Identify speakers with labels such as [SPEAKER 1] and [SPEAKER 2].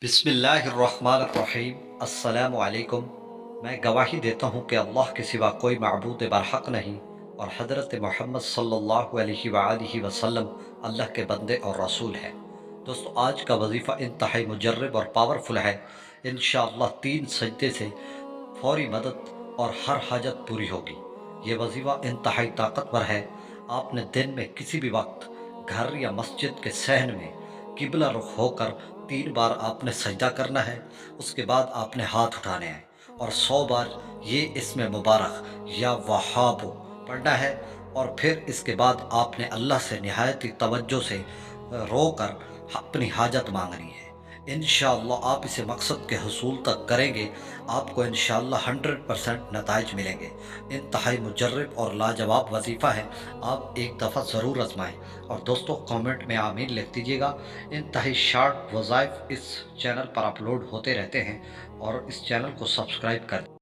[SPEAKER 1] बिस्मिल्लाहिर्रहमानिर्रहीम। अस्सलामु अलैकुम। मैं गवाही देता हूँ कि अल्लाह के सिवा कोई मअबूद बरहक नहीं और हज़रत मोहम्मद सल्लल्लाहु अलैहि वसल्लम अल्लाह के बंदे और रसूल हैं। दोस्तों, आज का वजीफ़ा इंतहाई मुजर्रब और पावरफुल है। इंशाअल्लाह 3 सजदे से फौरी मदद और हर हाजत पूरी होगी। ये वजीफ़ा इंतहाई ताकतवर है। आपने दिन में किसी भी वक्त घर या मस्जिद के सहन में किबला रुख होकर 3 बार आपने सजदा करना है। उसके बाद आपने हाथ उठाने हैं और 100 बार ये इसमें मुबारक या वहाबो पढ़ना है। और फिर इसके बाद आपने अल्लाह से निहायत ही तवज्जो से रो कर अपनी हाजत मांगनी है। इंशाअल्लाह आप इसे मकसद के हुसूल तक करेंगे, आपको इंशाअल्लाह 100% नताइज मिलेंगे। इंतहाई मुजर्रब और लाजवाब वजीफ़ा है। आप एक दफ़ा ज़रूर आजमाएं। और दोस्तों, कमेंट में आमीन लिख दीजिएगा। इंतहाई शार्ट वज़ाइफ इस चैनल पर अपलोड होते रहते हैं और इस चैनल को सब्सक्राइब कर